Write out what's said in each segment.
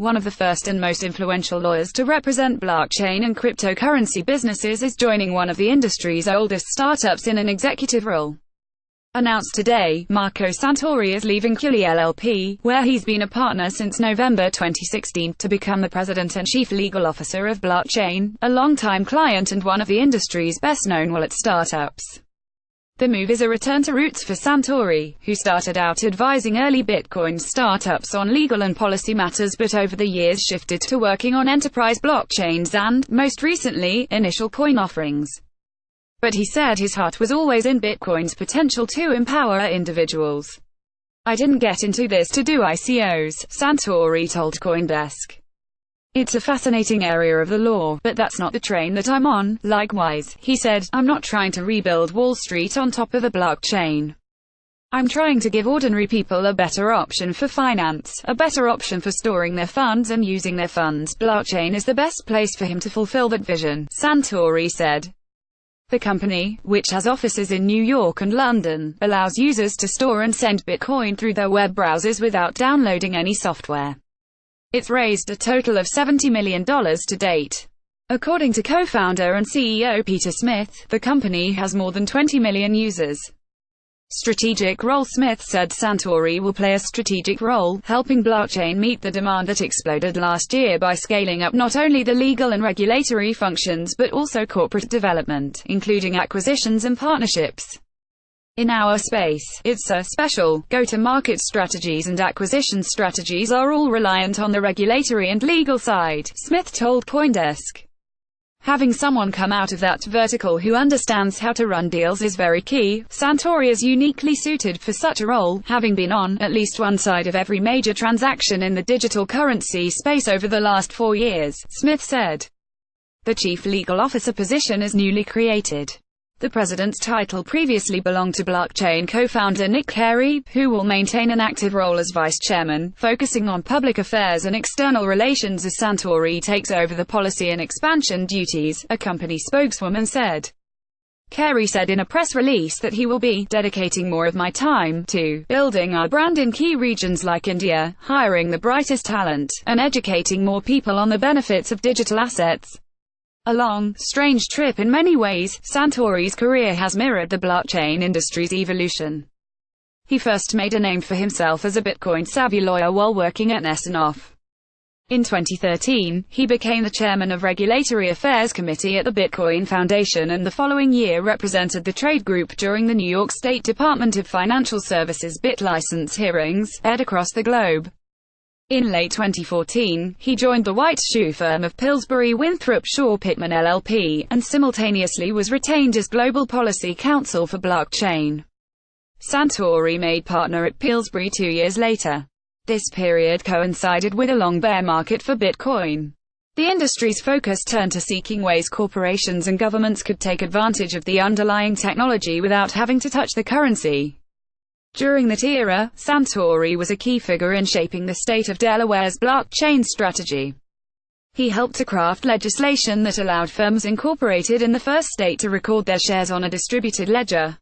one of the first and most influential lawyers to represent blockchain and cryptocurrency businesses, is joining one of the industry's oldest startups in an executive role. Announced today, Marco Santori is leaving Cooley LLP, where he's been a partner since November 2016, to become the president and chief legal officer of blockchain, a longtime client and one of the industry's best-known wallet startups. The move is a return to roots for Santori, who started out advising early Bitcoin startups on legal and policy matters but over the years shifted to working on enterprise blockchains and, most recently, initial coin offerings. But he said his heart was always in Bitcoin's potential to empower individuals. "I didn't get into this to do ICOs," Santori told CoinDesk. "It's a fascinating area of the law, but that's not the train that I'm on." Likewise, he said, "I'm not trying to rebuild Wall Street on top of a blockchain. I'm trying to give ordinary people a better option for finance, a better option for storing their funds and using their funds. Blockchain is the best place for him to fulfill that vision," Santori said. The company, which has offices in New York and London, allows users to store and send Bitcoin through their web browsers without downloading any software. It's raised a total of $70 million to date. According to co-founder and CEO Peter Smith, the company has more than 20 million users. Strategic role. Smith said Santori will play a strategic role, helping blockchain meet the demand that exploded last year by scaling up not only the legal and regulatory functions but also corporate development, including acquisitions and partnerships. "In our space, it's a special go-to-market strategies and acquisition strategies are all reliant on the regulatory and legal side," Smith told CoinDesk. "Having someone come out of that vertical who understands how to run deals is very key. Santori is uniquely suited for such a role, having been on at least one side of every major transaction in the digital currency space over the last 4 years," Smith said. The chief legal officer position is newly created. The president's title previously belonged to blockchain co-founder Nick Carey, who will maintain an active role as vice chairman, focusing on public affairs and external relations as Santori takes over the policy and expansion duties, a company spokeswoman said. Carey said in a press release that he will be dedicating more of my time to building our brand in key regions like India, hiring the brightest talent, and educating more people on the benefits of digital assets. A long, strange trip in many ways. Santori's career has mirrored the blockchain industry's evolution. He first made a name for himself as a Bitcoin-savvy lawyer while working at Nesanoff. In 2013, he became the chairman of Regulatory Affairs Committee at the Bitcoin Foundation and the following year represented the trade group during the New York State Department of Financial Services BitLicense hearings, aired across the globe. In late 2014, he joined the White Shoe firm of Pillsbury Winthrop Shaw Pittman LLP, and simultaneously was retained as Global Policy Counsel for blockchain. Santori made partner at Pillsbury 2 years later. This period coincided with a long bear market for Bitcoin. The industry's focus turned to seeking ways corporations and governments could take advantage of the underlying technology without having to touch the currency. During that era, Santori was a key figure in shaping the state of Delaware's blockchain strategy. He helped to craft legislation that allowed firms incorporated in the first state to record their shares on a distributed ledger.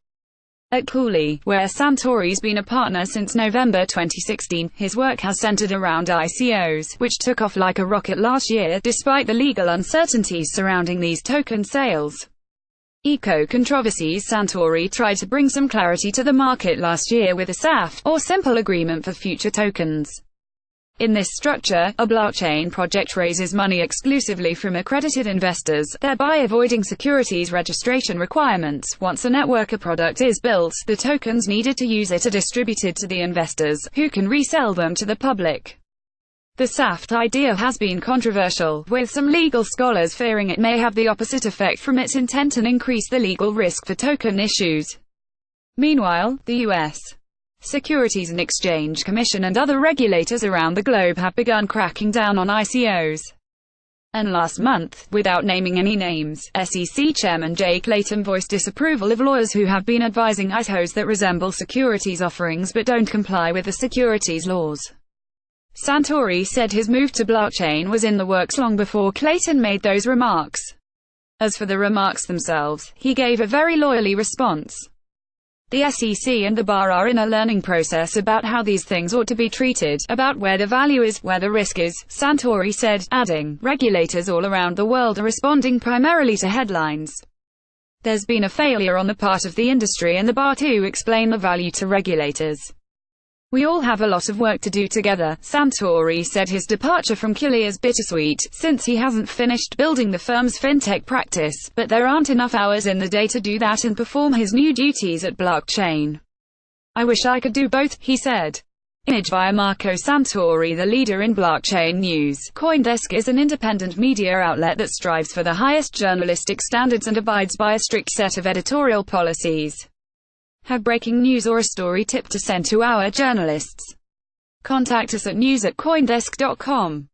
At Cooley, where Santori's been a partner since November 2016, his work has centered around ICOs, which took off like a rocket last year, despite the legal uncertainties surrounding these token sales. ICO controversies. Santori tried to bring some clarity to the market last year with a SAFT, or Simple Agreement for Future Tokens. In this structure, a blockchain project raises money exclusively from accredited investors, thereby avoiding securities registration requirements. Once a network or product is built, the tokens needed to use it are distributed to the investors, who can resell them to the public. The SAFT idea has been controversial, with some legal scholars fearing it may have the opposite effect from its intent and increase the legal risk for token issues. Meanwhile, the U.S. Securities and Exchange Commission and other regulators around the globe have begun cracking down on ICOs. And last month, without naming any names, SEC Chairman Jake Layton voiced disapproval of lawyers who have been advising ICOs that resemble securities offerings but don't comply with the securities laws. Santori said his move to blockchain was in the works long before Clayton made those remarks. As for the remarks themselves, he gave a very lawyerly response. The SEC and the bar are in a learning process about how these things ought to be treated, about where the value is, where the risk is, Santori said, adding, regulators all around the world are responding primarily to headlines. There's been a failure on the part of the industry and the bar to explain the value to regulators. We all have a lot of work to do together. Santori said his departure from Cooley is bittersweet, since he hasn't finished building the firm's fintech practice, but there aren't enough hours in the day to do that and perform his new duties at blockchain. I wish I could do both, he said. Image via Marco Santori, the leader in blockchain news. CoinDesk is an independent media outlet that strives for the highest journalistic standards and abides by a strict set of editorial policies. Have breaking news or a story tip to send to our journalists? Contact us at news@coindesk.com.